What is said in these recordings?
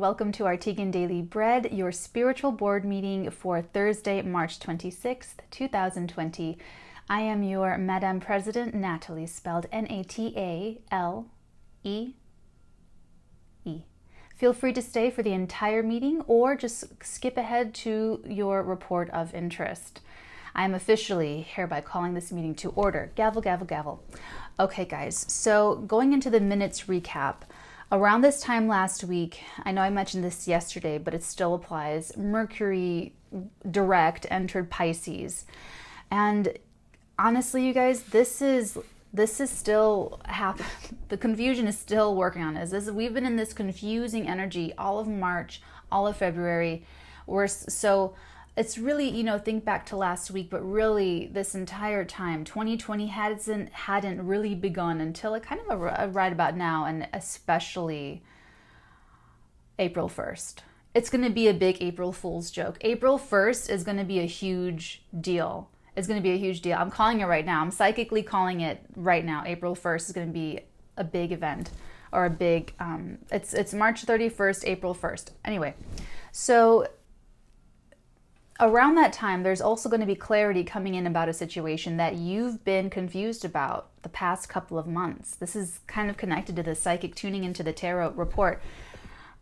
Welcome to Arteagan Daily Bread, your spiritual board meeting for Thursday, March 26th, 2020. I am your Madame President, Natalee, spelled Natalee. Feel free to stay for the entire meeting or just skip ahead to your report of interest. I am officially hereby calling this meeting to order. Gavel, gavel, gavel. Okay, guys, so going into the minutes recap. Around this time last week, I know I mentioned this yesterday, but it still applies. Mercury direct entered Pisces. And honestly, you guys, this is still happening. The confusion is still working on us. We've been in this confusing energy all of March, all of February. So it's really, think back to last week, but really this entire time, 2020 hadn't really begun until kind of right about now, and especially April 1st. It's going to be a big April Fool's joke. April 1st is going to be a huge deal. It's going to be a huge deal. I'm calling it right now. I'm psychically calling it right now. April 1st is going to be a big event, or a big, it's March 31st, April 1st. Anyway, so around that time, there's also going to be clarity coming in about a situation that you've been confused about the past couple of months. This is kind of connected to the psychic tuning into the tarot report.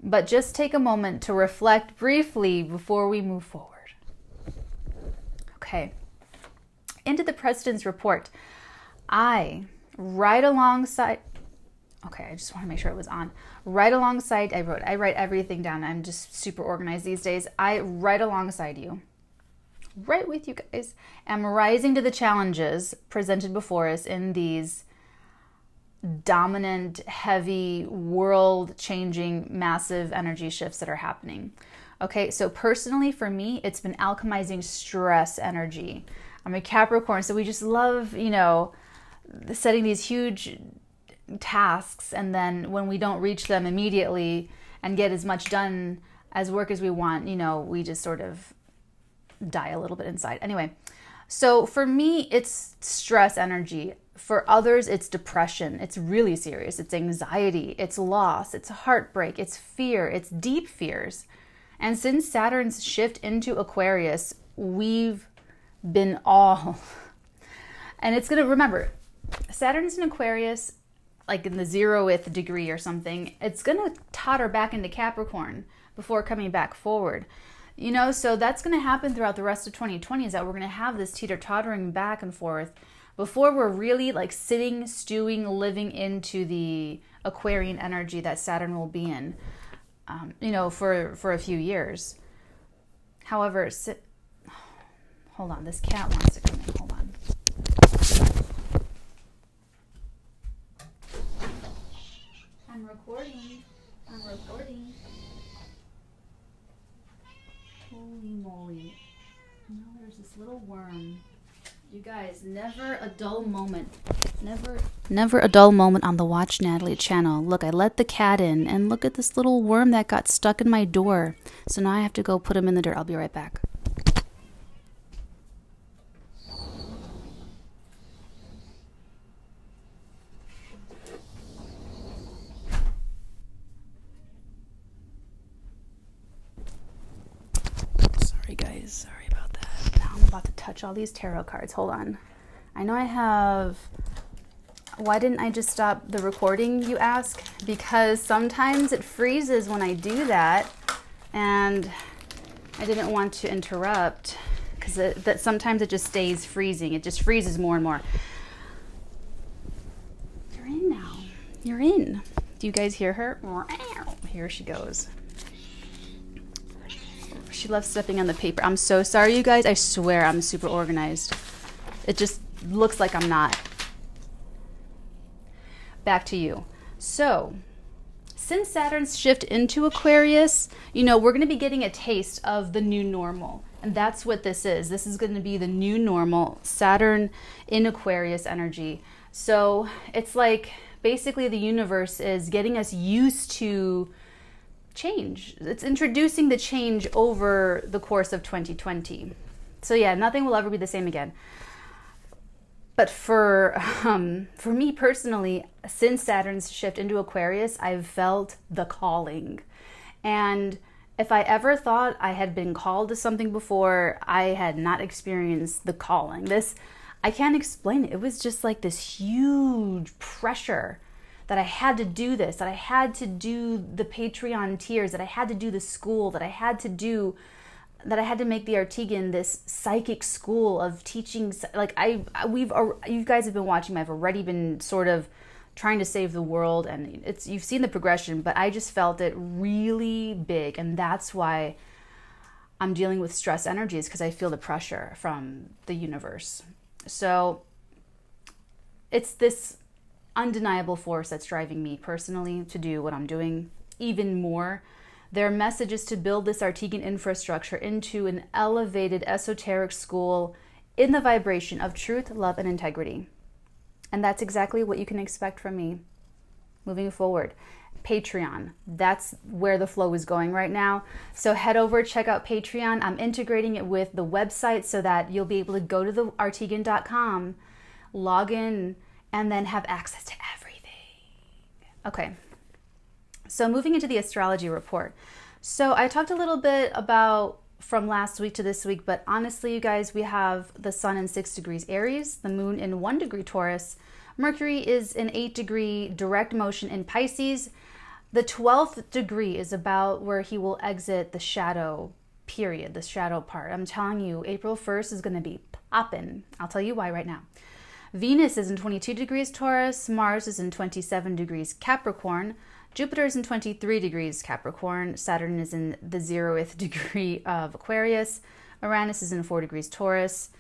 But just take a moment to reflect briefly before we move forward. Okay. Into the President's report. I write alongside... Okay, I just want to make sure it was on. Right alongside, I write everything down. I'm just super organized these days. I write alongside you, right with you guys. I'm rising to the challenges presented before us in these dominant, heavy, world-changing, massive energy shifts that are happening. Okay, so personally for me, it's been alchemizing stress energy. I'm a Capricorn, so we just love, setting these huge tasks, and then when we don't reach them immediately and get as much done as work as we want, we just sort of die a little bit inside. Anyway, so for me, it's stress energy. For others, it's depression. It's really serious. It's anxiety. It's loss. It's heartbreak. It's fear. It's deep fears. And since Saturn's shift into Aquarius, we've been all... And it's going to, remember, Saturn's in Aquarius, like in the 0th degree or something. It's going to totter back into Capricorn before coming back forward. So that's going to happen throughout the rest of 2020, is that we're going to have this teeter-tottering back and forth before we're really like sitting, stewing, living into the Aquarian energy that Saturn will be in, for a few years. However, hold on, this cat wants to come in. Hold on. I'm recording. Holy moly. There's this little worm. You guys, never a dull moment. Never a dull moment on the Watch Natalee channel. Look, I let the cat in, and look at this little worm that got stuck in my door. So now I have to go put him in the dirt. I'll be right back. Guys, sorry about that. Now I'm about to touch all these tarot cards. Hold on. I know I have... Why didn't I just stop the recording, you ask? Because sometimes it freezes when I do that, and I didn't want to interrupt, because that sometimes it just stays freezing. It just freezes more and more. You're in now. You're in. Do you guys hear her? Here she goes. She loves stepping on the paper. I'm so sorry, you guys. I swear I'm super organized. It just looks like I'm not. Back to you. So, since Saturn's shift into Aquarius, we're going to be getting a taste of the new normal. And that's what this is. This is going to be the new normal, Saturn in Aquarius energy. So, it's like basically the universe is getting us used to change. It's introducing the change over the course of 2020. So yeah, nothing will ever be the same again. But for me personally, since Saturn's shift into Aquarius, I've felt the calling. And if I ever thought I had been called to something before, I had not experienced the calling. This, I can't explain it. It was just like this huge pressure that I had to do this, that I had to do the Patreon tiers, that I had to do the school, that I had to make the Arteagan this psychic school of teaching. Like you guys have been watching, I've already been sort of trying to save the world, and you've seen the progression, but I just felt it really big, and that's why I'm dealing with stress energies, because I feel the pressure from the universe. So it's this undeniable force that's driving me personally to do what I'm doing even more. Their message is to build this Arteagan infrastructure into an elevated esoteric school in the vibration of truth, love, and integrity. And that's exactly what you can expect from me moving forward. Patreon, that's where the flow is going right now. So head over, check out Patreon. I'm integrating it with the website so that you'll be able to go to the arteagan.com, log in, and then have access to everything. Okay, so moving into the astrology report. So I talked a little bit about from last week to this week, but honestly, you guys, we have the sun in 6 degrees Aries, the moon in 1 degree Taurus, Mercury is in 8 degree direct motion in Pisces. The 12th degree is about where he will exit the shadow period, the shadow part. I'm telling you, April 1st is going to be popping. I'll tell you why right now. Venus is in 22 degrees Taurus, Mars is in 27 degrees Capricorn, Jupiter is in 23 degrees Capricorn, Saturn is in the 0th degree of Aquarius, Uranus is in 4 degrees Taurus,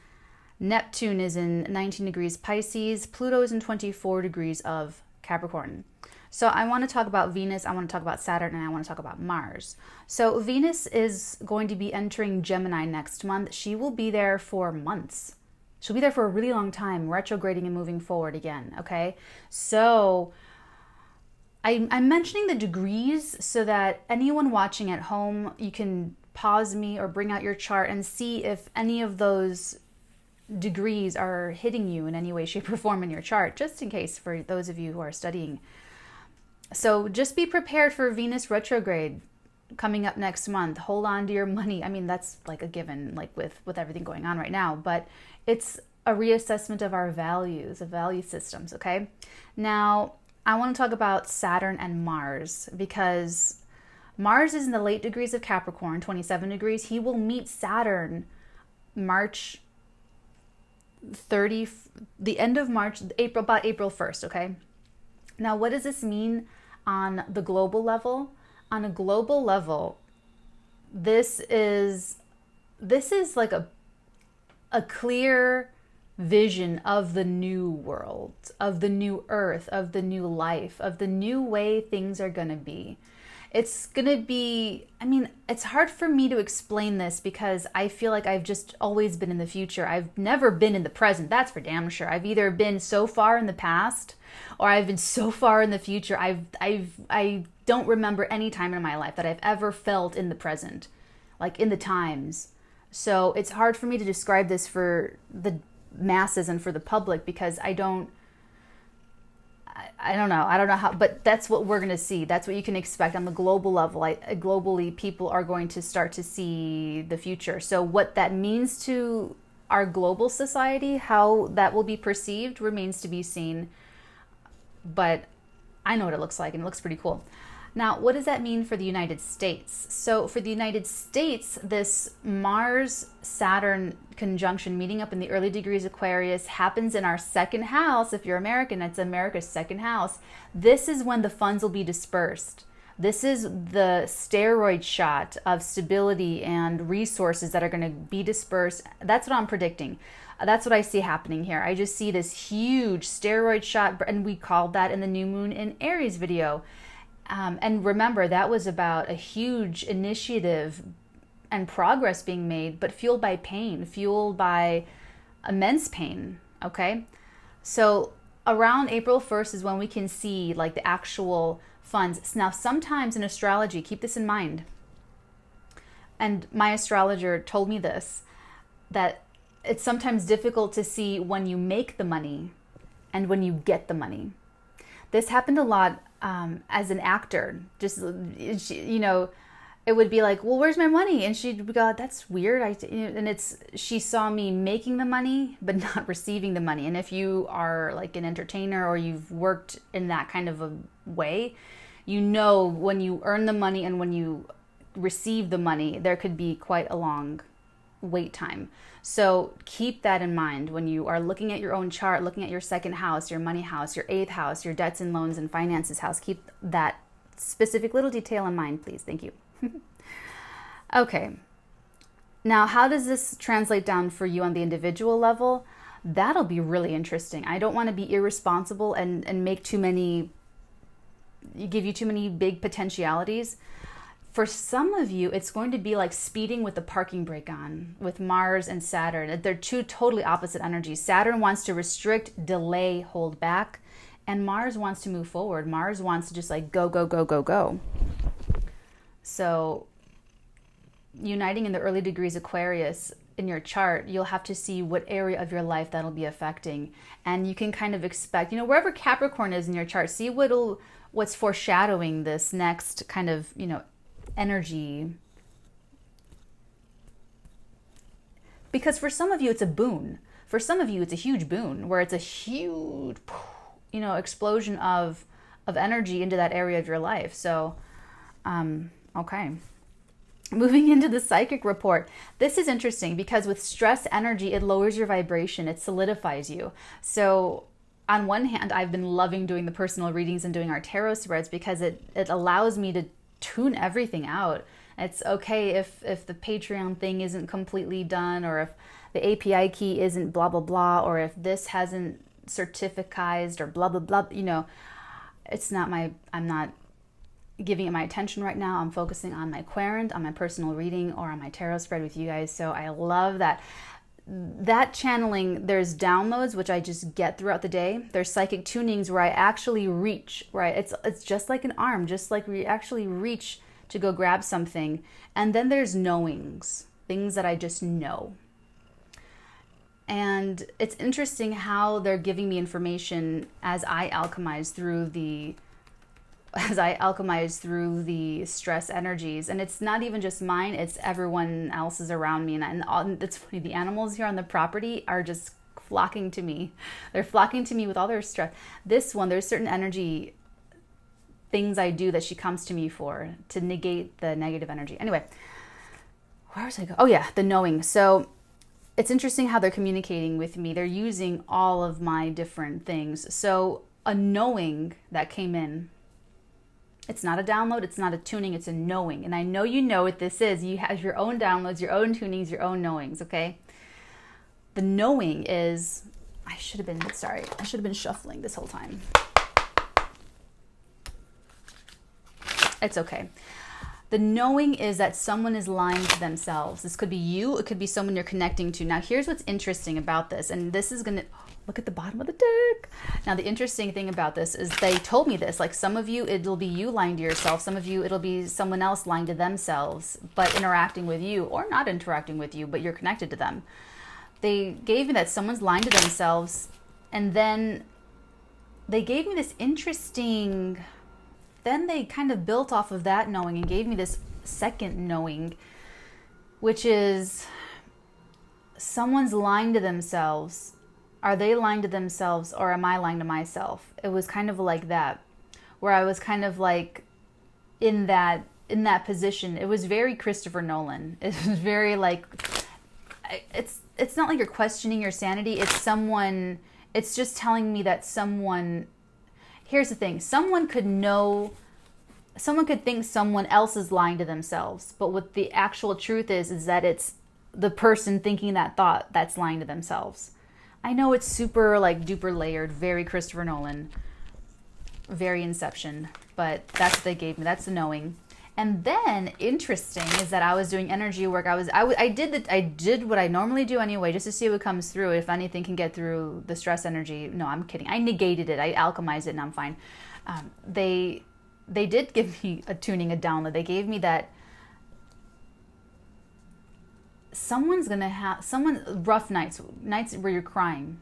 Neptune is in 19 degrees Pisces, Pluto is in 24 degrees of Capricorn. So I want to talk about Venus, I want to talk about Saturn, and I want to talk about Mars. So Venus is going to be entering Gemini next month. She will be there for months. She'll be there for a really long time, retrograding and moving forward again, okay? So I'm mentioning the degrees so that anyone watching at home, you can pause me or bring out your chart and see if any of those degrees are hitting you in any way, shape, or form in your chart, just in case for those of you who are studying. So just be prepared for Venus retrograde coming up next month. Hold on to your money. I mean, that's like a given, like with everything going on right now, but it's a reassessment of our values, of value systems, okay? Now, I want to talk about Saturn and Mars, because Mars is in the late degrees of Capricorn, 27 degrees. He will meet Saturn March 30, the end of March, about April 1st, okay? Now, what does this mean on the global level? On a global level, this is like a clear vision of the new world, of the new earth, of the new life, of the new way things are going to be. It's going to be, I mean, it's hard for me to explain this because I feel like I've just always been in the future. I've never been in the present. That's for damn sure. I've either been so far in the past or I've been so far in the future. I don't remember any time in my life that I've ever felt in the present, like in the times. So it's hard for me to describe this for the masses and for the public because I don't know how, but that's what we're going to see. That's what you can expect on the global level. Globally, people are going to start to see the future. So what that means to our global society, how that will be perceived, remains to be seen. But I know what it looks like, and it looks pretty cool. Now, what does that mean for the United States? So for the United States, this Mars-Saturn conjunction meeting up in the early degrees Aquarius happens in our second house. If you're American, it's America's second house. This is when the funds will be dispersed. This is the steroid shot of stability and resources that are going to be dispersed. That's what I'm predicting. That's what I see happening here. I just see this huge steroid shot, and we called that in the new moon in Aries video. And remember, that was about a huge initiative and progress being made, but fueled by pain, fueled by immense pain, okay? So around April 1st is when we can see like the actual funds. Now, sometimes in astrology, keep this in mind, and my astrologer told me this, that it's sometimes difficult to see when you make the money and when you get the money. This happened a lot as an actor. Just, you know, it would be like, well, where's my money? And she'd go, that's weird. She saw me making the money, but not receiving the money. And if you are like an entertainer or you've worked in that kind of a way, you know, when you earn the money and when you receive the money, there could be quite a long wait time. So keep that in mind when you are looking at your own chart, looking at your second house, your money house, your eighth house, your debts and loans and finances house. Keep that specific little detail in mind, please. Thank you. Okay. Now, how does this translate down for you on the individual level? That'll be really interesting. I don't want to be irresponsible and make too many, give you too many big potentialities. For some of you, it's going to be like speeding with the parking brake on with Mars and Saturn. They're two totally opposite energies. Saturn wants to restrict, delay, hold back, and Mars wants to move forward. Mars wants to just like go, go, go, go, go. So uniting in the early degrees Aquarius in your chart, you'll have to see what area of your life that'll be affecting. And you can kind of expect, you know, wherever Capricorn is in your chart, see what's foreshadowing this next kind of, you know, energy. Because for some of you, it's a boon. For some of you, it's a huge boon, where it's a huge, you know, explosion of energy into that area of your life. So, okay. Moving into the psychic report. This is interesting because with stress energy, it lowers your vibration. It solidifies you. So on one hand, I've been loving doing the personal readings and doing our tarot spreads because it allows me to tune everything out. It's okay if the Patreon thing isn't completely done, or if the API key isn't blah, blah, blah, or if this hasn't certificized or blah, blah, blah. You know, I'm not giving it my attention right now. I'm focusing on my querent, on my personal reading, or on my tarot spread with you guys. So I love that channeling. There's downloads, which I just get throughout the day. There's psychic tunings where I actually reach, right? It's just like an arm, just like we actually reach to go grab something. And then there's knowings, things that I just know. And it's interesting how they're giving me information as I alchemize through the stress energies. And it's not even just mine, it's everyone else's around me. And it's funny, the animals here on the property are just flocking to me. They're flocking to me with all their stress. This one, there's certain energy things I do that she comes to me for to negate the negative energy. Anyway, where was I going? Oh yeah, the knowing. So it's interesting how they're communicating with me. They're using all of my different things. So a knowing that came in, it's not a download, it's not a tuning, it's a knowing. And I know you know what this is. You have your own downloads, your own tunings, your own knowings, okay? The knowing is, I should have been shuffling this whole time. It's okay. The knowing is that someone is lying to themselves. This could be you, it could be someone you're connecting to. Now, here's what's interesting about this, and this is gonna, look at the bottom of the deck. Now, the interesting thing about this is they told me this, like some of you, it'll be you lying to yourself. Some of you, it'll be someone else lying to themselves, but interacting with you, or not interacting with you, but you're connected to them. They gave me that someone's lying to themselves, and then they gave me this interesting, then they kind of built off of that knowing and gave me this second knowing, which is someone's lying to themselves. Are they lying to themselves, or am I lying to myself? It was kind of like that, where I was kind of like in that position. It was very Christopher Nolan. It was very like, it's not like you're questioning your sanity. It's just telling me that someone, here's the thing, someone could think someone else is lying to themselves, but what the actual truth is that it's the person thinking that thought that's lying to themselves. I know it's super like duper layered, very Christopher Nolan, very Inception, but that's what they gave me. That's the knowing. And then interesting is that I was doing energy work. I did what I normally do anyway, just to see what comes through. If anything can get through the stress energy. No, I'm kidding. I negated it. I alchemized it, and I'm fine. They did give me a tuning, a download. They gave me that someone's gonna have rough nights where you're crying,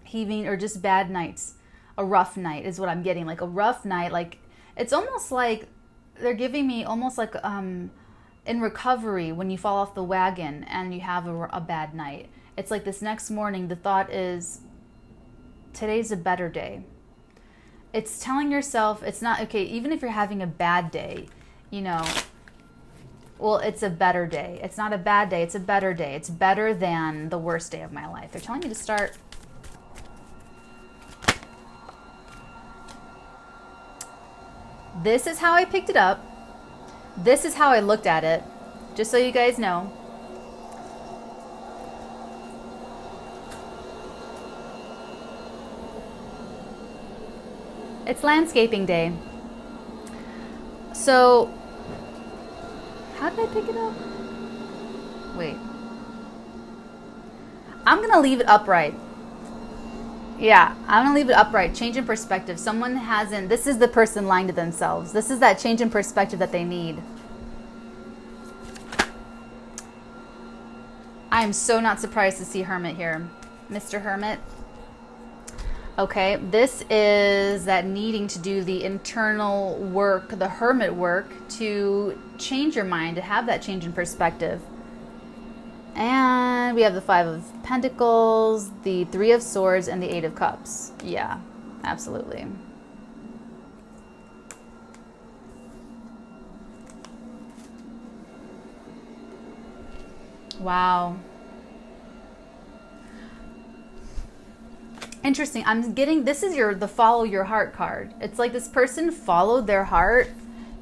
heaving, or just bad nights. A rough night is what I'm getting. Like a rough night. Like it's almost like they're giving me almost like in recovery when you fall off the wagon and you have a bad night. It's like this next morning, the thought is, today's a better day. It's telling yourself, it's not, okay, even if you're having a bad day, you know, well, it's a better day. It's not a bad day, it's a better day. It's better than the worst day of my life. They're telling you to start. This is how I picked it up. This is how I looked at it, just so you guys know. It's landscaping day. So, how did I pick it up? Wait. I'm going to leave it upright. Yeah, I'm going to leave it upright. Change in perspective. Someone hasn't, this is the person lying to themselves. This is that change in perspective that they need. I am so not surprised to see Hermit here. Mr. Hermit. Okay, this is that needing to do the internal work, the hermit work, to change your mind, to have that change in perspective. And we have the Five of Pentacles, the Three of Swords, and the Eight of Cups. Yeah, absolutely. Wow. Interesting. I'm getting, this is the follow your heart card. It's like this person followed their heart,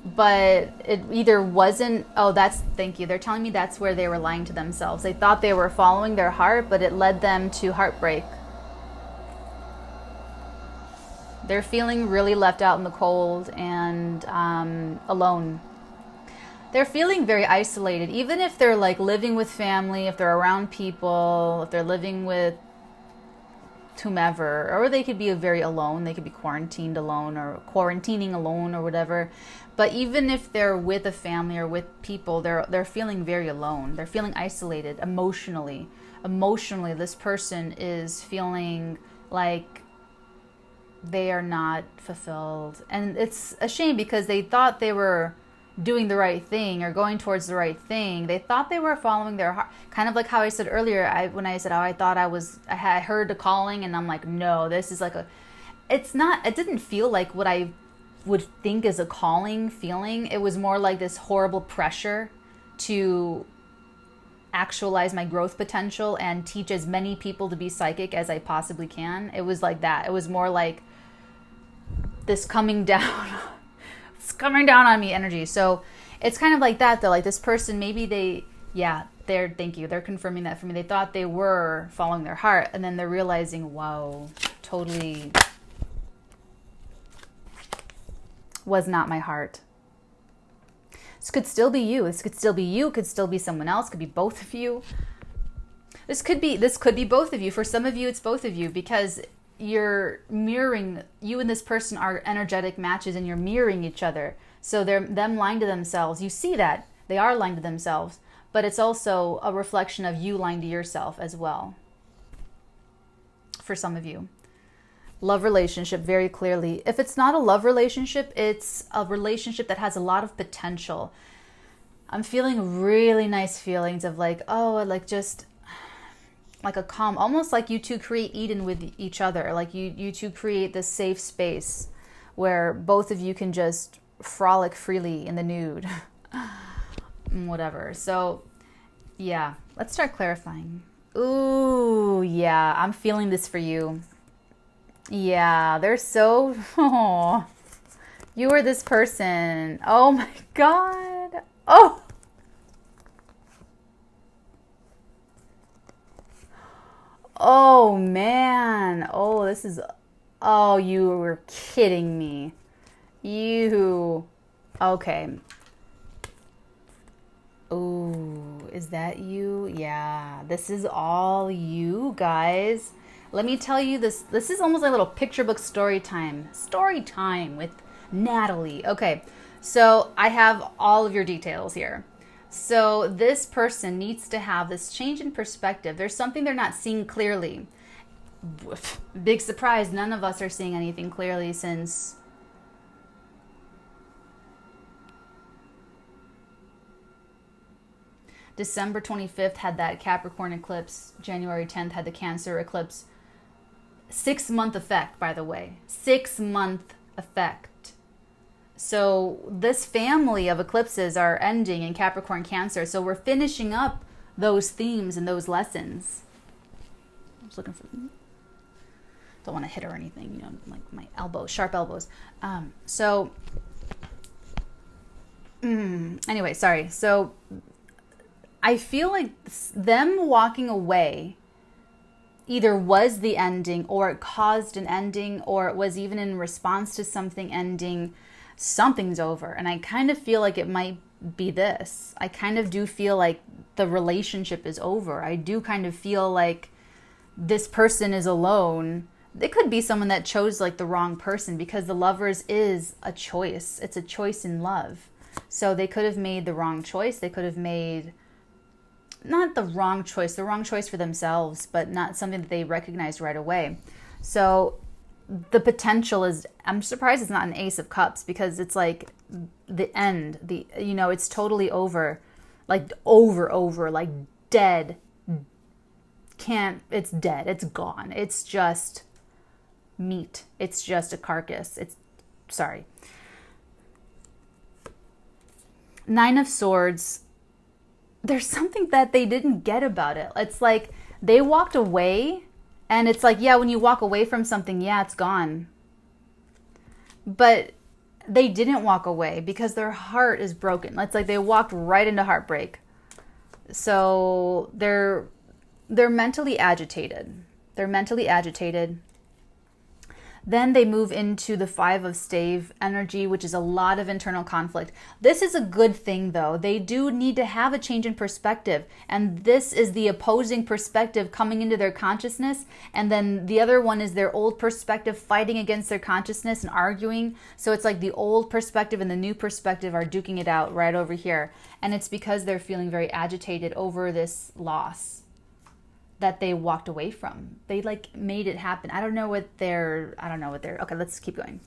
but it either wasn't, oh, that's, thank you. They're telling me that's where they were lying to themselves. They thought they were following their heart, but it led them to heartbreak. They're feeling really left out in the cold and alone. They're feeling very isolated, even if they're like living with family, if they're around people, if they're living with whomever, or they could be very alone. They could be quarantined alone or quarantining alone or whatever. But even if they're with a family or with people, they're feeling very alone. They're feeling isolated emotionally. Emotionally, this person is feeling like they are not fulfilled. And it's a shame because they thought they were doing the right thing or going towards the right thing. They thought they were following their heart. Kind of like how I said earlier, when I said, oh, I thought I had heard the calling, and I'm like, no, this is like it didn't feel like what I would think is a calling feeling. It was more like this horrible pressure to actualize my growth potential and teach as many people to be psychic as I possibly can. It was like that. It was more like this coming down. It's coming down on me energy. So it's kind of like that though. Like this person, maybe thank you. They're confirming that for me. They thought they were following their heart, and then they're realizing, wow, totally was not my heart. This could still be you. This could still be you. It could still be someone else. It could be both of you. This could be both of you. For some of you, it's both of you because you're mirroring, you and this person are energetic matches and you're mirroring each other. So them lying to themselves. You see that they are lying to themselves, but it's also a reflection of you lying to yourself as well. For some of you. Love relationship, very clearly. If it's not a love relationship, it's a relationship that has a lot of potential. I'm feeling really nice feelings of like, oh, like just like a calm, almost like you two create Eden with each other. Like you two create this safe space where both of you can just frolic freely in the nude. Whatever. So yeah, let's start clarifying. Ooh, yeah, I'm feeling this for you. Yeah, they're so, oh, you are this person. Oh my God. Oh. Oh man. Oh, this is, oh, you were kidding me. You, okay. Ooh, is that you? Yeah, this is all you guys. Let me tell you this. This is almost like a little picture book story time. Story time with Natalee. Okay, so I have all of your details here. So this person needs to have this change in perspective. There's something they're not seeing clearly. Big surprise, none of us are seeing anything clearly since December 25th had that Capricorn eclipse. January 10th had the Cancer eclipse. 6-month effect, by the way. 6-month effect. So this family of eclipses are ending in Capricorn, Cancer. So we're finishing up those themes and those lessons. I was looking for them. Don't want to hit her or anything, you know, like my elbows, sharp elbows. Anyway, sorry. So I feel like them walking away either was the ending, or it caused an ending, or it was even in response to something ending. Something's over. And I kind of feel like it might be this. I kind of do feel like the relationship is over. I do kind of feel like this person is alone. It could be someone that chose like the wrong person, because the Lovers is a choice. It's a choice in love. So they could have made the wrong choice. They could have made not the wrong choice for themselves, but not something that they recognized right away. So the potential is, I'm surprised it's not an Ace of Cups, because it's like the end, it's totally over, like over, like dead. It's dead. It's gone. It's just meat. It's just a carcass. Sorry. 9 of Swords. There's something that they didn't get about it. It's like they walked away, and it's like, yeah, when you walk away from something, yeah, it's gone. But they didn't walk away because their heart is broken. It's like they walked right into heartbreak. So they're mentally agitated. They're mentally agitated. Then they move into the 5 of Stave energy, which is a lot of internal conflict. This is a good thing, though. They do need to have a change in perspective. And this is the opposing perspective coming into their consciousness. And then the other one is their old perspective fighting against their consciousness and arguing. So it's like the old perspective and the new perspective are duking it out right over here. And it's because they're feeling very agitated over this loss that they walked away from. They like made it happen. I don't know what they're, okay, let's keep going.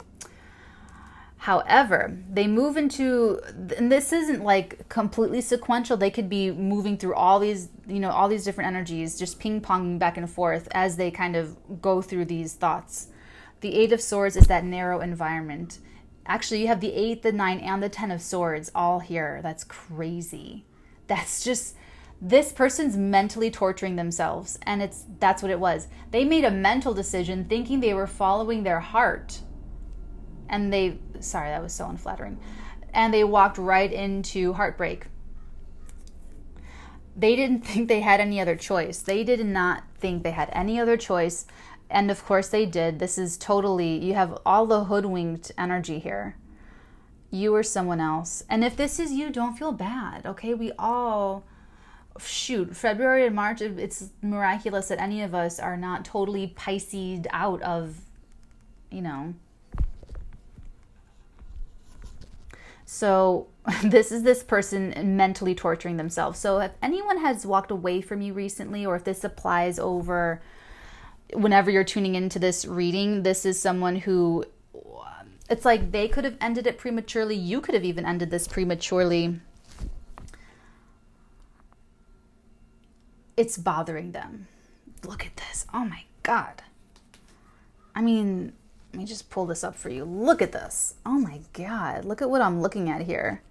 However, they move into, and this isn't like completely sequential. They could be moving through all these, all these different energies, just ping-ponging back and forth as they kind of go through these thoughts. The 8 of Swords is that narrow environment. Actually, you have the 8, the 9, and the 10 of Swords all here. That's crazy. That's just, this person's mentally torturing themselves, and that's what it was. They made a mental decision thinking they were following their heart, and sorry, that was so unflattering, and they walked right into heartbreak. They didn't think they had any other choice. They did not think they had any other choice, and of course they did. This is totally, you have all the hoodwinked energy here. You or someone else. And if this is you, don't feel bad, okay? We all, shoot, February and March, it's miraculous that any of us are not totally Pisces'd out of, So this is this person mentally torturing themselves. So if anyone has walked away from you recently, or if this applies over whenever you're tuning into this reading, this is someone who, it's like they could have ended it prematurely. You could have even ended this prematurely. It's bothering them. Look at this. Oh my God. I mean, let me just pull this up for you. Look at this. Oh my God. Look at what I'm looking at here.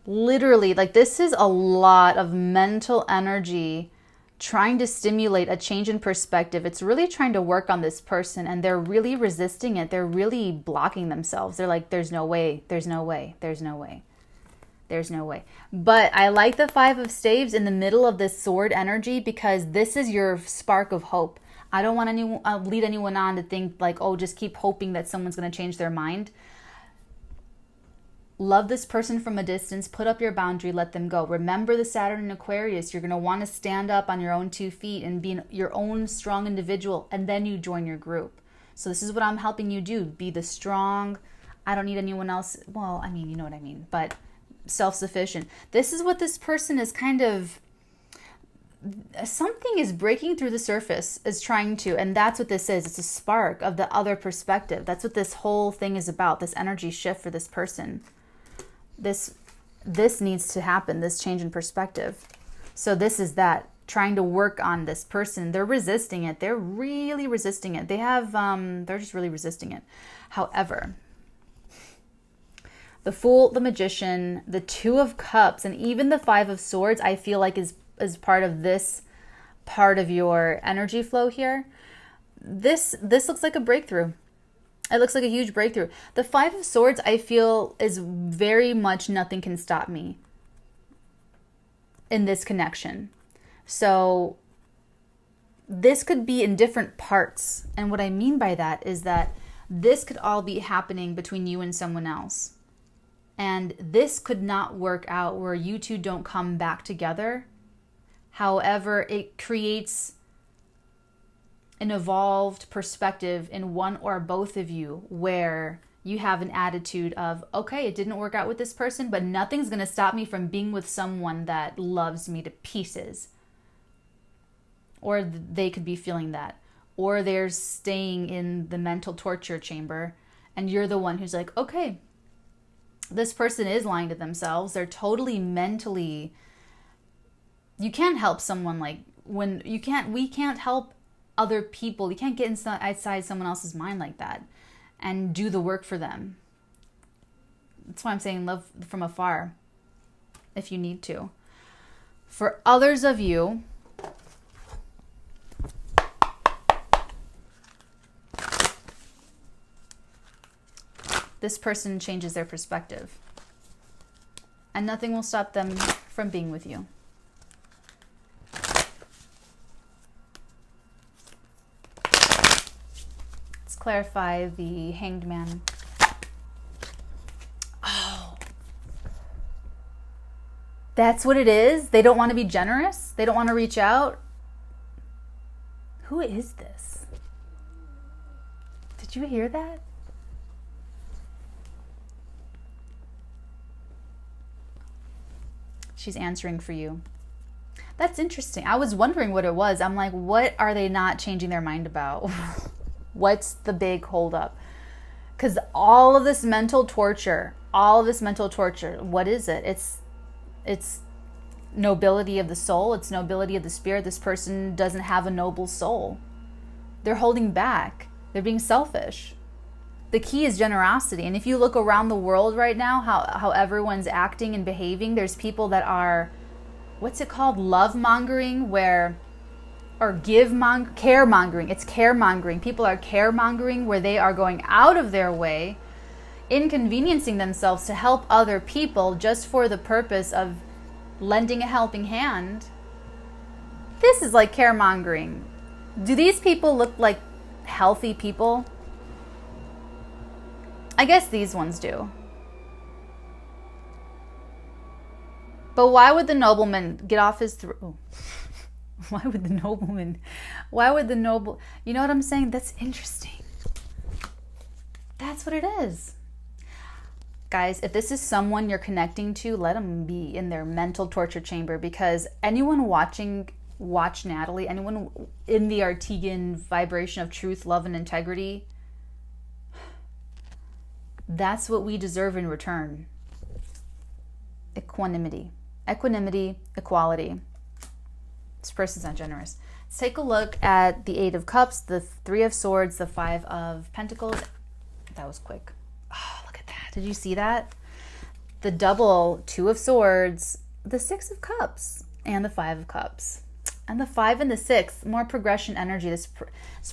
Literally, like, this is a lot of mental energy trying to stimulate a change in perspective. It's really trying to work on this person, and they're really resisting it. They're really blocking themselves. They're like, there's no way. There's no way. There's no way. There's no way. But I like the 5 of Staves in the middle of this sword energy, because this is your spark of hope. I don't want to lead anyone on to think like, oh, just keep hoping that someone's going to change their mind. Love this person from a distance. Put up your boundary. Let them go. Remember the Saturn in Aquarius. You're going to want to stand up on your own 2 feet and be your own strong individual, and then you join your group. So this is what I'm helping you do. Be the strong, I don't need anyone else. Well, I mean, you know what I mean, but self-sufficient. This is what this person is kind of, something is breaking through the surface, is trying to, and that's what this is. It's a spark of the other perspective. That's what this whole thing is about, this energy shift for this person. This needs to happen, this change in perspective. So this is that, trying to work on this person. They're resisting it. They're really resisting it. They have, they're just really resisting it. However, the Fool, the Magician, the Two of Cups, and even the Five of Swords, I feel like is part of this part of your energy flow here. This looks like a breakthrough. It looks like a huge breakthrough. The Five of Swords, I feel, is very much nothing can stop me in this connection. So this could be in different parts. And what I mean by that is that this could all be happening between you and someone else. And this could not work out where you two don't come back together. However, it creates an evolved perspective in one or both of you where you have an attitude of, okay, it didn't work out with this person, but nothing's going to stop me from being with someone that loves me to pieces. Or they could be feeling that. Or they're staying in the mental torture chamber and you're the one who's like, okay, this person is lying to themselves. They're totally mentally... You can't help someone like... we can't help other people. You can't get inside someone else's mind like that and do the work for them. That's why I'm saying love from afar if you need to. For others of you, this person changes their perspective and nothing will stop them from being with you. Clarify the Hanged Man. Oh, that's what it is. They don't want to be generous. They don't want to reach out. Who is this? Did you hear that? She's answering for you. That's interesting. I was wondering what it was. I'm like, what are they not changing their mind about? What's the big holdup? Because all of this mental torture, what is it? It's nobility of the soul. It's nobility of the spirit. This person doesn't have a noble soul. They're holding back. They're being selfish. The key is generosity. And if you look around the world right now, how everyone's acting and behaving, there's people that are, what's it called? Love mongering, or caremongering. It's caremongering. People are caremongering where they are going out of their way, inconveniencing themselves to help other people just for the purpose of lending a helping hand. This is like caremongering. Do these people look like healthy people? I guess these ones do. But why would the nobleman get off his throne? Why would the noble, you know what I'm saying? That's interesting. That's what it is. Guys, if this is someone you're connecting to, let them be in their mental torture chamber, because anyone watch Natalee, anyone in the Arteagan vibration of truth, love, and integrity, that's what we deserve in return. Equanimity, equality. This person's not generous. Let's take a look at the Eight of Cups, the Three of Swords, the Five of Pentacles. That was quick. Oh, look at that. Did you see that? The double Two of Swords, the Six of Cups, and the Five of Cups. And the Five and the Six, more progression energy. This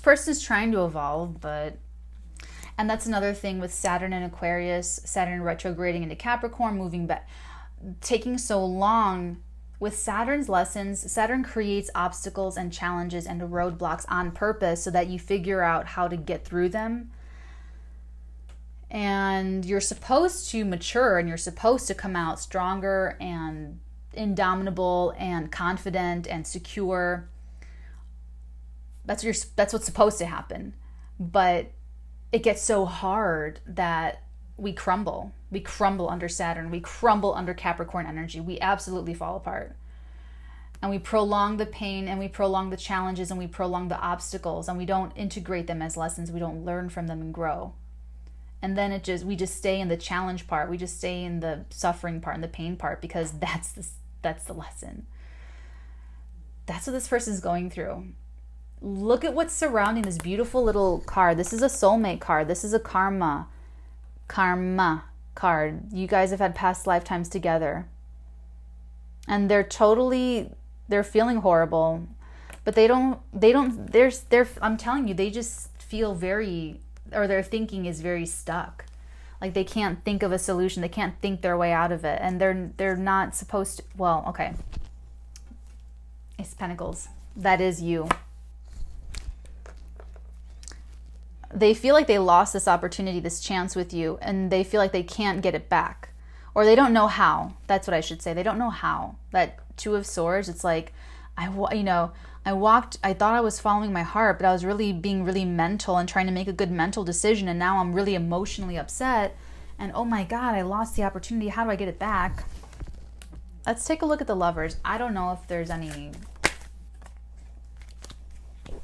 person's trying to evolve, but... And that's another thing with Saturn and Aquarius, Saturn retrograding into Capricorn, moving back, taking so long. With Saturn's lessons, Saturn creates obstacles and challenges and roadblocks on purpose so that you figure out how to get through them. And you're supposed to mature and you're supposed to come out stronger and indomitable and confident and secure. That's what's supposed to happen. But it gets so hard that we crumble. We crumble under Saturn. We crumble under Capricorn energy. We absolutely fall apart. And we prolong the pain and we prolong the challenges and we prolong the obstacles and we don't integrate them as lessons. We don't learn from them and grow. And then we just stay in the challenge part. We just stay in the suffering part and the pain part because that's the lesson. That's what this person is going through. Look at what's surrounding this beautiful little card. This is a soulmate card. This is a karma card. You guys have had past lifetimes together. And they're feeling horrible. But I'm telling you, they just feel their thinking is very stuck. Like they can't think of a solution. They can't think their way out of it. And they're not supposed to, well, okay. Ace of Pentacles. That is you. They feel like they lost this opportunity, this chance with you, and they feel like they can't get it back. Or they don't know how. That's what I should say. They don't know how. That Two of Swords, it's like, I thought I was following my heart, but I was really being really mental and trying to make a good mental decision, and now I'm really emotionally upset, and oh my God, I lost the opportunity. How do I get it back? Let's take a look at the Lovers. I don't know if there's any...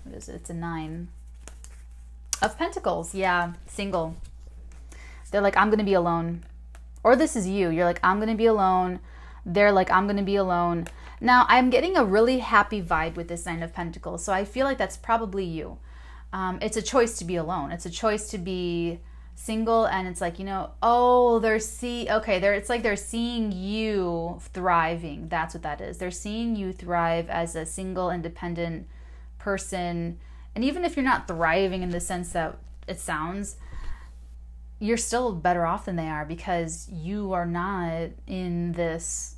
What is it? It's a 9 of Pentacles. Yeah, single. They're like, I'm going to be alone. Or this is you. You're like, I'm going to be alone. They're like, I'm going to be alone. Now, I'm getting a really happy vibe with this 9 of Pentacles, so I feel like that's probably you. It's a choice to be alone. It's a choice to be single, and it's like, oh, it's like they're seeing you thriving. That's what that is. They're seeing you thrive as a single, independent person. And even if you're not thriving in the sense that it sounds, you're still better off than they are, because you are not in this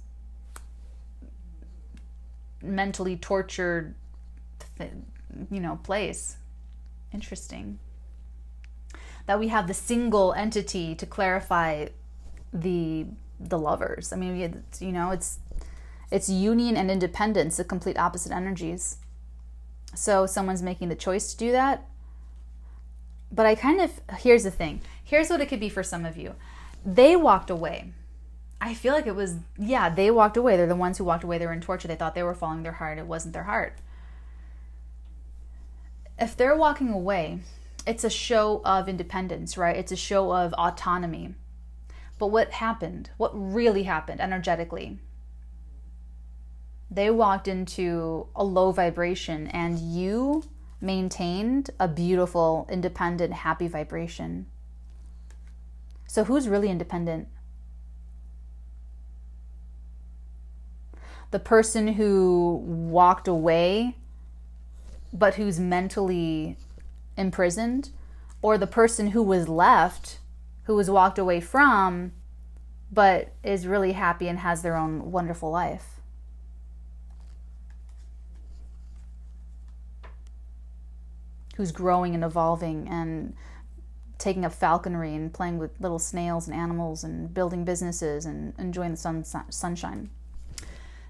mentally tortured place. Interesting that we have the single entity to clarify the Lovers. I mean, it's union and independence, the complete opposite energies. So someone's making the choice to do that. But here's the thing. Here's what it could be for some of you. They walked away. I feel like it was, they walked away. They're the ones who walked away. They were in torture. They thought they were following their heart. It wasn't their heart. If they're walking away, it's a show of independence, right? It's a show of autonomy. But what happened? What really happened energetically? They walked into a low vibration, and you maintained a beautiful, independent, happy vibration. So who's really independent? The person who walked away but who's mentally imprisoned, or the person who was left, who was walked away from, but is really happy and has their own wonderful life? Who's growing and evolving and taking up falconry and playing with little snails and animals and building businesses and enjoying the sunshine.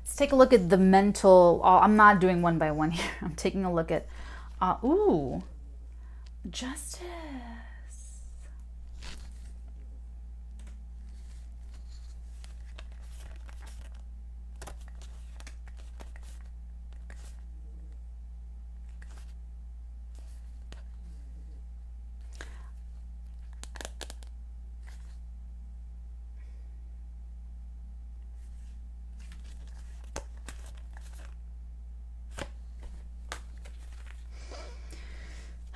Let's take a look at the mental. I'm not doing one by one here. I'm taking a look at, Justice.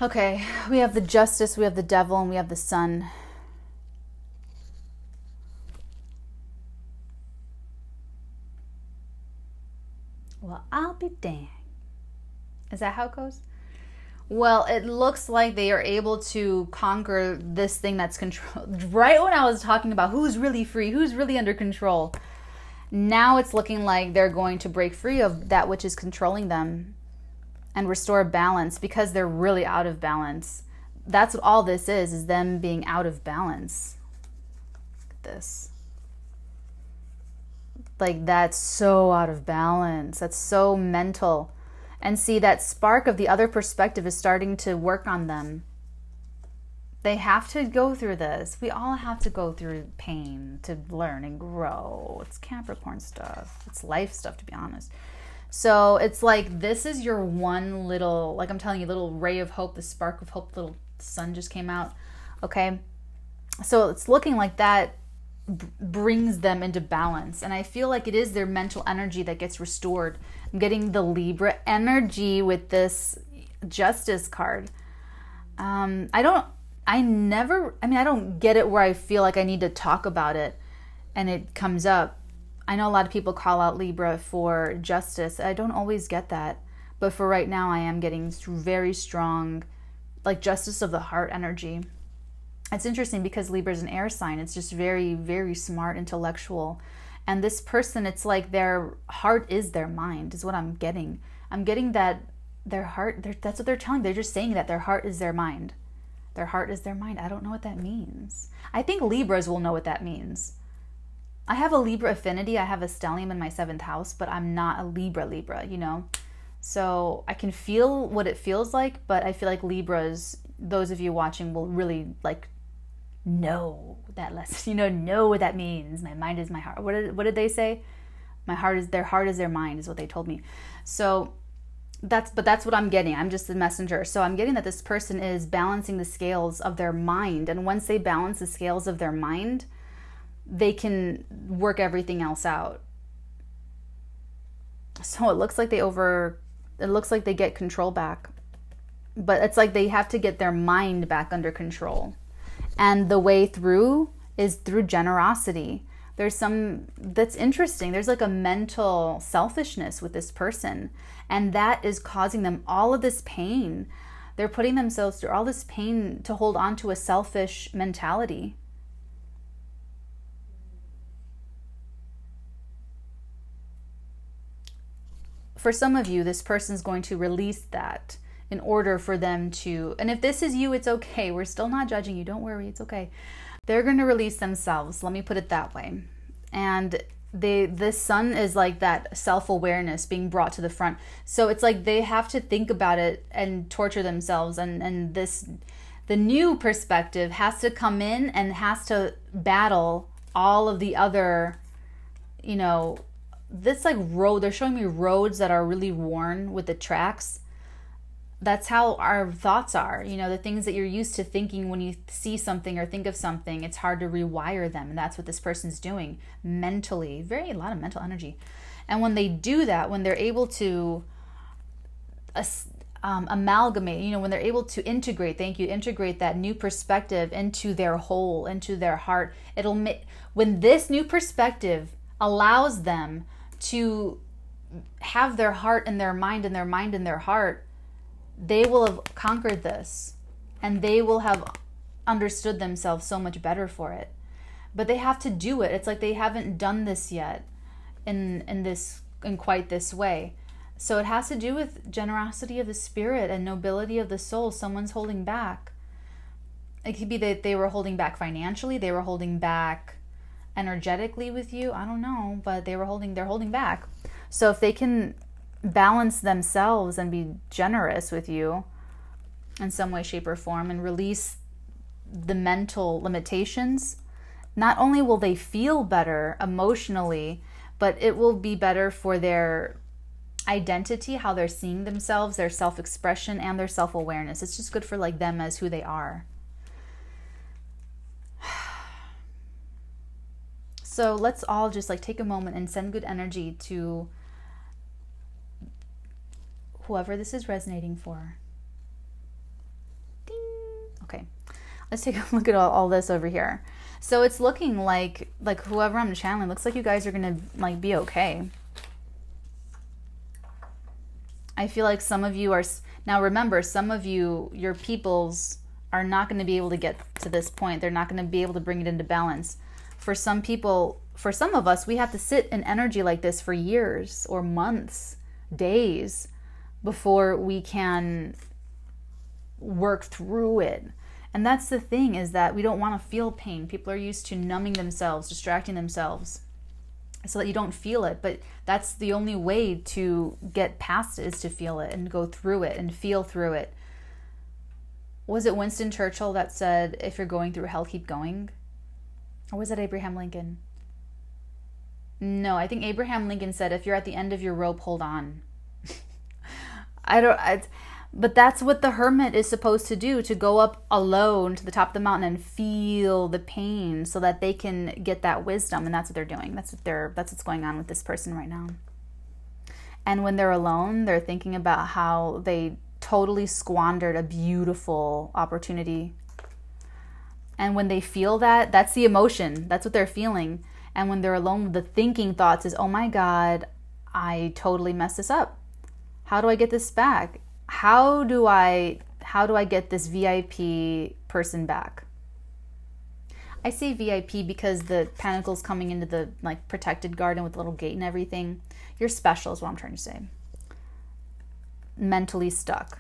Okay, we have the Justice, we have the Devil, and we have the Sun. Well, I'll be dang. Is that how it goes? Well, it looks like they are able to conquer this thing that's controlled. Right when I was talking about who's really free, who's really under control, now it's looking like they're going to break free of that which is controlling them and restore balance, because they're really out of balance. That's what all this is them being out of balance. Look at this. Like, that's so out of balance. That's so mental. And see, that spark of the other perspective is starting to work on them. They have to go through this. We all have to go through pain to learn and grow. It's Capricorn stuff. It's life stuff, to be honest. So it's like, this is your one little, like I'm telling you, little ray of hope, the spark of hope, little sun just came out. Okay. So it's looking like that brings them into balance. And I feel like it is their mental energy that gets restored. I'm getting the Libra energy with this Justice card. I don't get it where I feel like I need to talk about it and it comes up. I know a lot of people call out Libra for justice. I don't always get that. But for right now, I am getting very strong, like justice of the heart energy. It's interesting because Libra is an air sign. It's just very, very smart, intellectual. And this person, it's like their heart is their mind, is what I'm getting. I'm getting that their heart, that's what they're telling. They're just saying that their heart is their mind. Their heart is their mind. I don't know what that means. I think Libras will know what that means. I have a Libra affinity. I have a stellium in my 7th house, but I'm not a Libra, you know? So I can feel what it feels like, but I feel like Libras, those of you watching will really like know that lesson, know what that means. My mind is my heart. What did they say? Their heart is their mind is what they told me. So that's what I'm getting. I'm just the messenger. So I'm getting that this person is balancing the scales of their mind. And once they balance the scales of their mind, they can work everything else out. So it looks like they get control back. But it's like they have to get their mind back under control. And the way through is through generosity. There's that's interesting. There's like a mental selfishness with this person. And that is causing them all of this pain. They're putting themselves through all this pain to hold on to a selfish mentality. For some of you, this person's going to release that in order for them to, and if this is you, it's okay. We're still not judging you. Don't worry, it's okay. They're going to release themselves. Let me put it that way. And this sun is like that self-awareness being brought to the front. So it's like they have to think about it and torture themselves. And the new perspective has to come in and has to battle all of the other, this like road. They're showing me roads that are really worn with the tracks. That's how our thoughts are. The things that you're used to thinking when you see something or think of something, it's hard to rewire them. And that's what this person's doing mentally. A lot of mental energy. And when they do that, when they're able to amalgamate, when they're able to integrate that new perspective into their whole, into their heart, when this new perspective allows them to have their heart and their mind and their mind and their heart, they will have conquered this and they will have understood themselves so much better for it. But they have to do it. It's like they haven't done this yet in quite this way. So it has to do with generosity of the spirit and nobility of the soul. Someone's holding back. It could be that they were holding back financially, they were holding back energetically with you. I don't know, but they're holding back. So if they can balance themselves and be generous with you in some way, shape, or form and release the mental limitations, not only will they feel better emotionally, but it will be better for their identity, how they're seeing themselves, their self-expression, and their self-awareness. It's just good for like them as who they are. So let's all just like take a moment and send good energy to whoever this is resonating for. Ding. Okay, let's take a look at all this over here. So it's looking like whoever I'm channeling, looks like you guys are gonna like be okay. I feel like some of you are, now remember, some of you, your peoples are not going to be able to get to this point. They're not going to be able to bring it into balance. For some people, for some of us, we have to sit in energy like this for years or months, days, before we can work through it. And that's the thing, is that we don't want to feel pain. People are used to numbing themselves, distracting themselves so that you don't feel it. But that's the only way to get past it, is to feel it and go through it and feel through it. Was it Winston Churchill that said, if you're going through hell, keep going? Or was that Abraham Lincoln? No, I think Abraham Lincoln said, if you're at the end of your rope, hold on. But that's what the hermit is supposed to do, to go up alone to the top of the mountain and feel the pain so that they can get that wisdom. And that's what they're doing. That's what's going on with this person right now. And when they're alone, they're thinking about how they totally squandered a beautiful opportunity. And when they feel that, that's the emotion. That's what they're feeling. And when they're alone, the thinking thoughts is, oh my God, I totally messed this up. How do I get this back? How do I get this VIP person back? I say VIP because the pentacle's coming into the like protected garden with a little gate and everything. You're special is what I'm trying to say. Mentally stuck.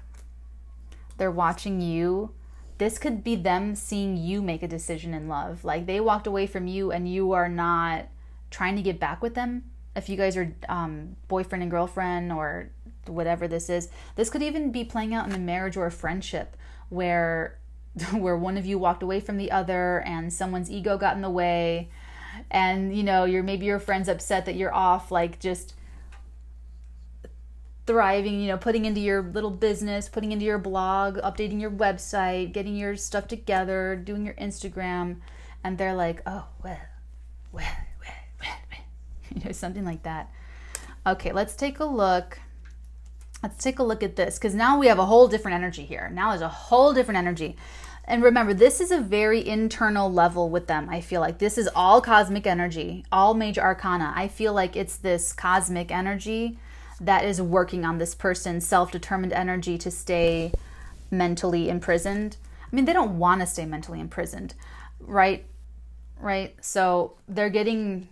They're watching you. This could be them seeing you make a decision in love. Like they walked away from you and you are not trying to get back with them. If you guys are boyfriend and girlfriend or whatever this is, this could even be playing out in a marriage or a friendship where one of you walked away from the other and someone's ego got in the way, and you know, maybe your friend's upset that you're off, like just thriving, you know, putting into your little business, putting into your blog, updating your website, getting your stuff together, doing your Instagram, and they're like, oh, well, you know, something like that. Okay, let's take a look. Let's take a look at this, because now we have a whole different energy here. Now there's a whole different energy. And remember, this is a very internal level with them. I feel like this is all cosmic energy, all major arcana. I feel like it's this cosmic energy that is working on this person's self-determined energy to stay mentally imprisoned. I mean, they don't want to stay mentally imprisoned, right? Right? So they're getting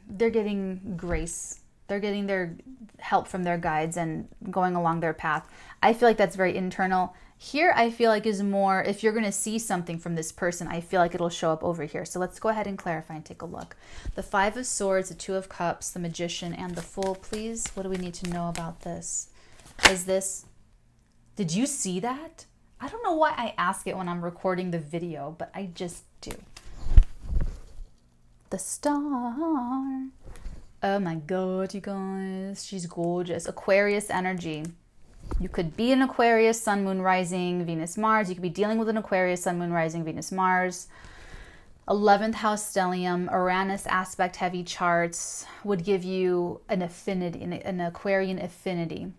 grace. They're getting their help from their guides and going along their path. I feel like that's very internal. Here, I feel like is more, if you're going to see something from this person, I feel like it'll show up over here. So let's go ahead and clarify and take a look. The Five of Swords, the Two of Cups, the Magician, and the Fool. Please, what do we need to know about this? Did you see that? I don't know why I ask it when I'm recording the video, but I just do. The Star. Oh my God, you guys. She's gorgeous. Aquarius energy. You could be an Aquarius, Sun, Moon, Rising, Venus, Mars. You could be dealing with an Aquarius, Sun, Moon, Rising, Venus, Mars. 11th house stellium, Uranus aspect heavy charts would give you an affinity, an Aquarian affinity.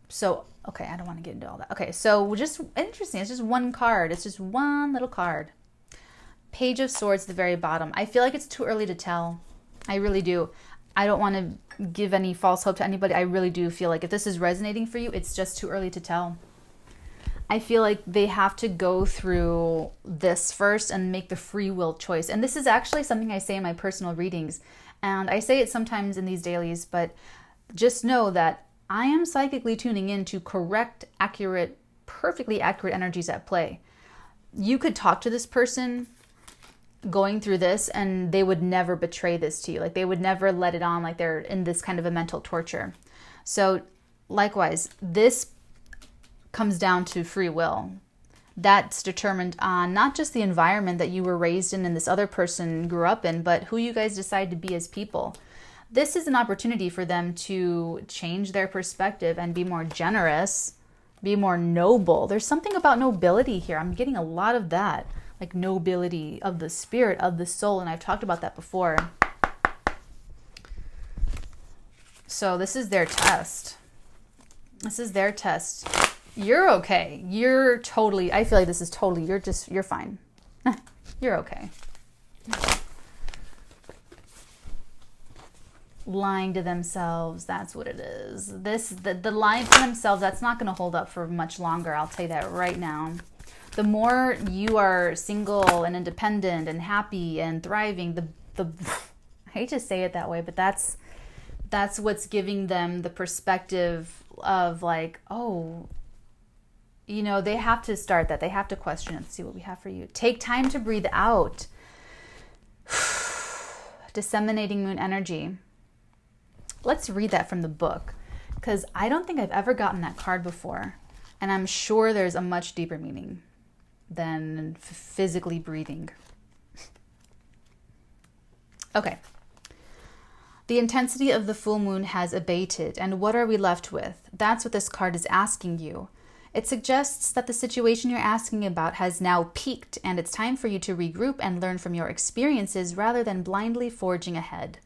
So, okay, I don't want to get into all that. Okay, so just interesting. It's just one card. It's just one little card. Page of Swords at the very bottom. I feel like it's too early to tell. I really do. I don't want to give any false hope to anybody. I really do feel like if this is resonating for you, it's just too early to tell. I feel like they have to go through this first and make the free will choice. And this is actually something I say in my personal readings. And I say it sometimes in these dailies, but just know that I am psychically tuning in to correct, accurate, perfectly accurate energies at play. You could talk to this person going through this and they would never betray this to you. Like they would never let it on like they're in this kind of a mental torture. So likewise, this comes down to free will. That's determined on not just the environment that you were raised in and this other person grew up in, but who you guys decide to be as people. This is an opportunity for them to change their perspective and be more generous, be more noble. There's something about nobility here. I'm getting a lot of that. Like nobility of the spirit, of the soul. And I've talked about that before. So this is their test. This is their test. You're okay. You're totally, I feel like this is totally, you're fine. You're okay. Lying to themselves, that's what it is. The lying to themselves, that's not going to hold up for much longer. I'll tell you that right now. The more you are single and independent and happy and thriving, I hate to say it that way, but that's what's giving them the perspective of like, oh, you know, they have to start that. They have to question it. See what we have for you. Take time to breathe out. Disseminating moon energy. Let's read that from the book because I don't think I've ever gotten that card before. And I'm sure there's a much deeper meaning than physically breathing. Okay. The intensity of the full moon has abated, and what are we left with? That's what this card is asking you. It suggests that the situation you're asking about has now peaked, and it's time for you to regroup and learn from your experiences rather than blindly forging ahead.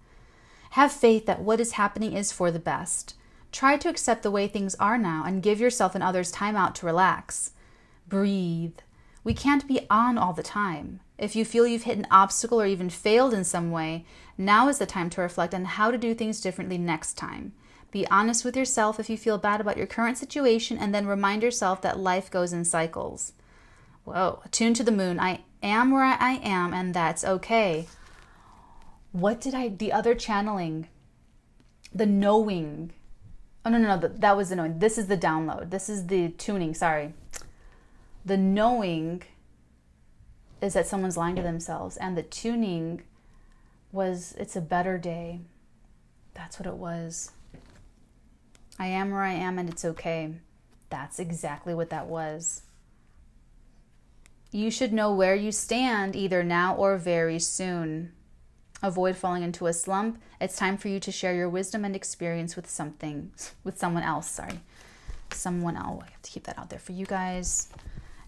Have faith that what is happening is for the best. Try to accept the way things are now and give yourself and others time out to relax. Breathe. We can't be on all the time. If you feel you've hit an obstacle or even failed in some way, now is the time to reflect on how to do things differently next time. Be honest with yourself if you feel bad about your current situation, and then remind yourself that life goes in cycles. Whoa, attune to the moon. I am where I am, and that's okay. What did the other channeling? The knowing. Oh, no, that was the knowing. This is the download. This is the tuning, sorry. The knowing is that someone's lying to themselves, and the tuning was, it's a better day. That's what it was. I am where I am, and it's okay. That's exactly what that was. You should know where you stand either now or very soon. Avoid falling into a slump. It's time for you to share your wisdom and experience with someone else. Someone else. I have to keep that out there for you guys.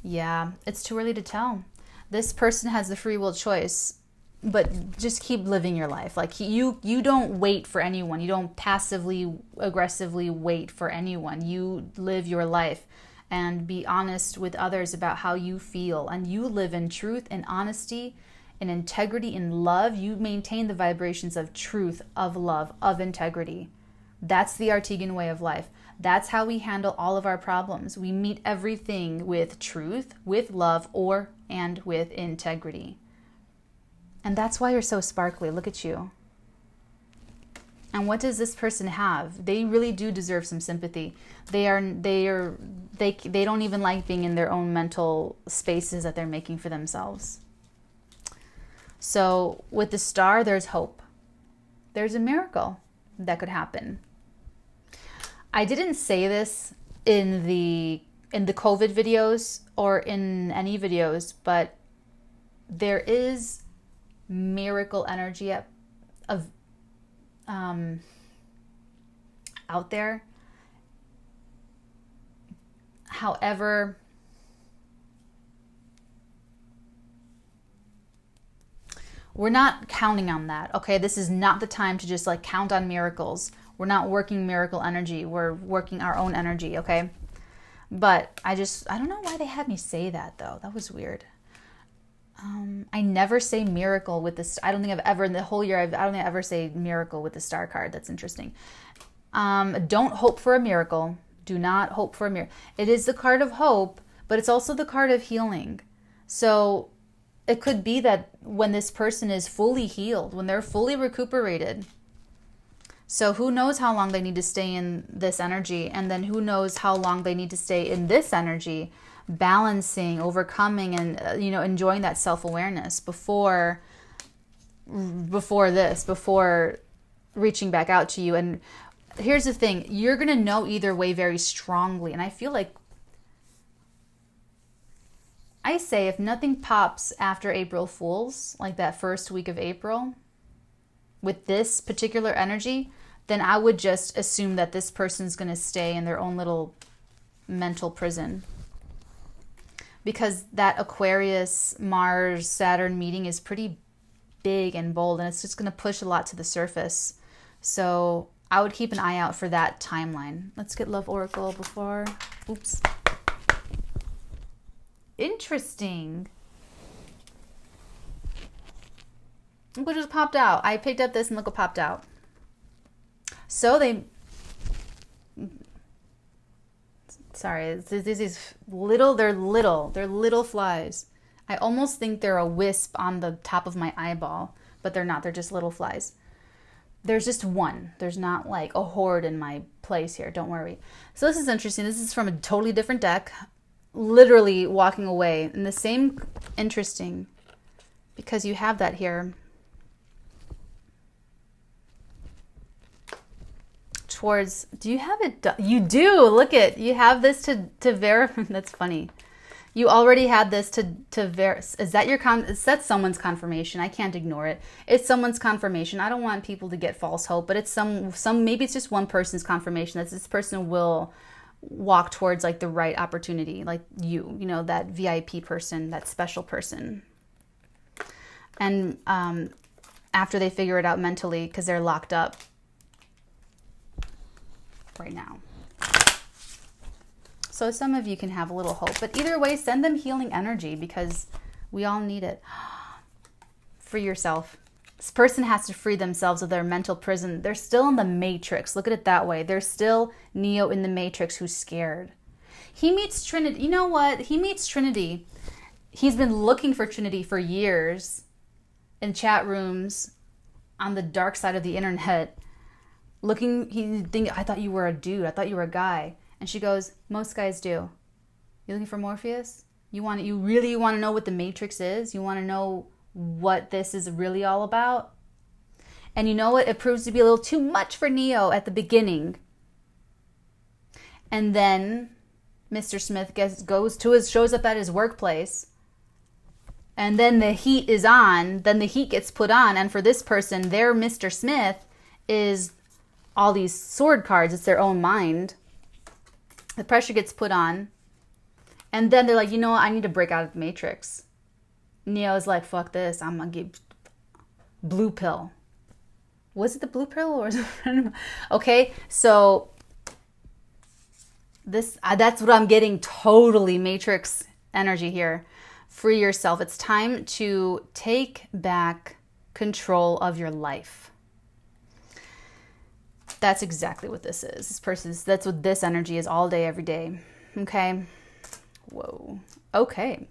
Yeah, it's too early to tell. This person has the free will choice, but just keep living your life. Like you don't wait for anyone. You don't passively, aggressively wait for anyone. You live your life and be honest with others about how you feel. And you live in truth and honesty, in integrity, in love. You maintain the vibrations of truth, of love, of integrity. That's the Arteagan way of life. That's how we handle all of our problems. We meet everything with truth, with love, and with integrity. And that's why you're so sparkly. Look at you. And what does this person have? They really do deserve some sympathy. They don't even like being in their own mental spaces that they're making for themselves. So with the star, there's hope. There's a miracle that could happen. I didn't say this in the COVID videos or in any videos, but there is miracle energy out there. However, we're not counting on that. Okay, this is not the time to just like count on miracles. We're not working miracle energy. We're working our own energy, okay? But I don't know why they had me say that though. That was weird. I never say miracle with this. I don't think I've ever in the whole year. I don't think I ever say miracle with the star card. That's interesting. Don't hope for a miracle. Do not hope for a miracle. It is the card of hope, but it's also the card of healing. So it could be that when this person is fully healed, when they're fully recuperated. So who knows how long they need to stay in this energy, and then who knows how long they need to stay in this energy, balancing, overcoming, and enjoying that self-awareness before reaching back out to you. And here's the thing, you're going to know either way very strongly. And I feel like I say if nothing pops after April Fools, like that first week of April, with this particular energy, then I would just assume that this person's going to stay in their own little mental prison. Because that Aquarius, Mars, Saturn meeting is pretty big and bold, and it's just going to push a lot to the surface. So I would keep an eye out for that timeline. Let's get Love Oracle before... Oops. Interesting. Look what just popped out. I picked up this and look what popped out. So they... Sorry, these little, they're little flies. I almost think they're a wisp on the top of my eyeball, but they're not. They're just little flies. There's just one. There's not like a horde in my place here. Don't worry. So this is interesting. This is from a totally different deck. Literally walking away. And the same, interesting, because you have that here. Towards, do you have it? You do. Look at, you have this to verify. That's funny. You already had this is that your that's someone's confirmation. I can't ignore it. It's someone's confirmation. I don't want people to get false hope, but it's maybe it's just one person's confirmation that this person will walk towards like the right opportunity, like you know, that VIP person, that special person. And after they figure it out mentally, because they're locked up right now. So some of you can have a little hope, but either way, send them healing energy because we all need it. Free yourself. This person has to free themselves of their mental prison. They're still in the matrix. Look at it that way. They're still Neo in the matrix who's scared. He meets Trinity. You know what? He meets Trinity. He's been looking for Trinity for years in chat rooms on the dark side of the internet. I thought you were a dude. I thought you were a guy. And she goes, most guys do. You looking for Morpheus? You really want to know what the Matrix is? You want to know what this is really all about? And you know what? It proves to be a little too much for Neo at the beginning. And then Mr. Smith shows up at his workplace. And then the heat is on. Then the heat gets put on. And for this person, their Mr. Smith is all these sword cards. It's their own mind. The pressure gets put on. And then they're like, you know what? I need to break out of the Matrix. Neo's like, fuck this. I'm going to get blue pill. Was it the blue pill or was it? Okay, so that's what I'm getting. Totally Matrix energy here. Free yourself. It's time to take back control of your life. That's exactly what this is. That's what this energy is all day, every day. Okay. Whoa. Okay.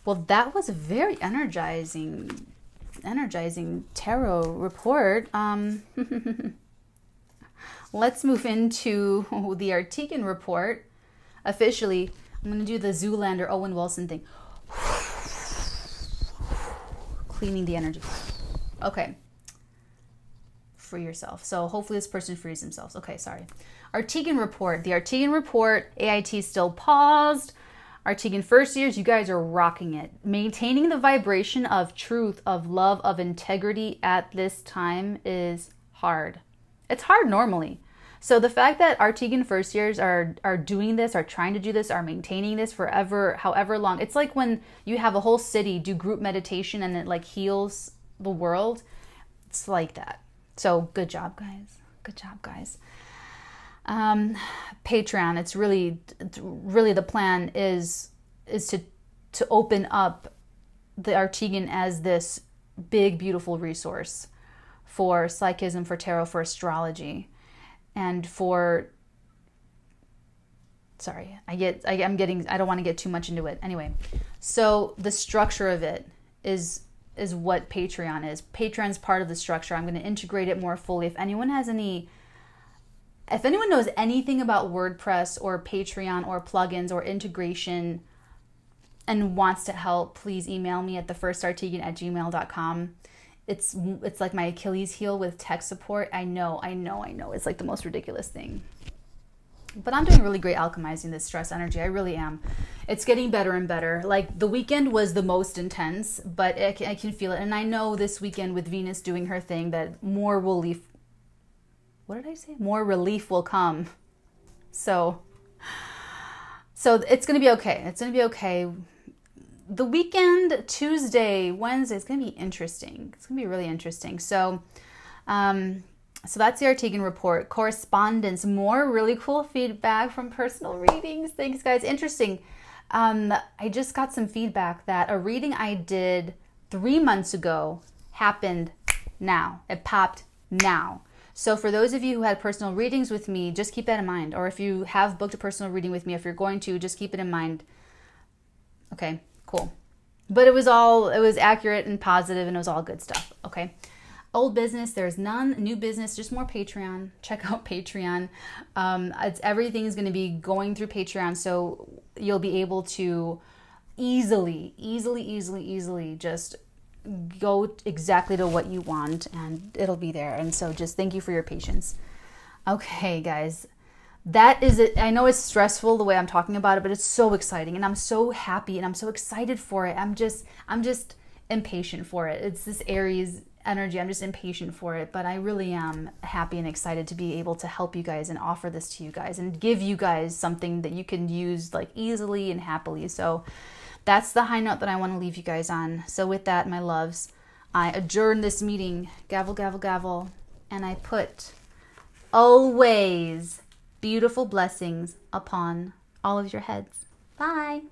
Well, that was a very energizing tarot report. Let's move into the Arteagan Report. Officially, I'm going to do the Zoolander Owen Wilson thing. Cleaning the energy. Okay. Free yourself. So hopefully this person frees themselves. Okay, sorry. Arteagan Report. The Arteagan Report. AIT still paused. Arteagan first years, you guys are rocking it. Maintaining the vibration of truth, of love, of integrity at this time is hard. It's hard normally. So the fact that Arteagan first years are doing this, are trying to do this, are maintaining this forever, however long. It's like when you have a whole city do group meditation and it like heals the world. It's like that. So good job, guys. Good job, guys. Patreon. It's really the plan is to open up the Arteagan as this big, beautiful resource for psychism, for tarot, for astrology, and for. Sorry, I don't want to get too much into it. Anyway, so the structure of it is what Patreon is. Patreon's part of the structure. I'm going to integrate it more fully. If anyone knows anything about WordPress or Patreon or plugins or integration and wants to help, please email me at thefirstarteagan@gmail.com. It's like my Achilles heel with tech support. I know. It's like the most ridiculous thing. But I'm doing really great alchemizing this stress energy. I really am. It's getting better and better. Like the weekend was the most intense, but I can feel it. And I know this weekend with Venus doing her thing that more relief. What did I say? More relief will come. So it's going to be okay. It's going to be okay. The weekend, Tuesday, Wednesday, it's going to be interesting. It's going to be really interesting. So that's the Arteagan Report. Correspondence, more really cool feedback from personal readings. Thanks, guys. Interesting. I just got some feedback that a reading I did 3 months ago happened now. It popped now. So for those of you who had personal readings with me, just keep that in mind. Or if you have booked a personal reading with me, if you're going to, just keep it in mind. Okay, cool. But it was accurate and positive, and it was all good stuff. Okay. Old business, there's none. New business, just more Patreon. Check out Patreon. Everything is going to be going through Patreon, so you'll be able to easily just go exactly to what you want, and it'll be there. And so just thank you for your patience. Okay, guys. that is it. I know it's stressful the way I'm talking about it, but it's so exciting, and I'm so happy, and I'm so excited for it. I'm just impatient for it. It's this Aries energy. I'm just impatient for it, but I really am happy and excited to be able to help you guys and offer this to you guys and give you guys something that you can use like easily and happily. So that's the high note that I want to leave you guys on. So with that, my loves, I adjourn this meeting, gavel, gavel, gavel, and I put always beautiful blessings upon all of your heads. Bye.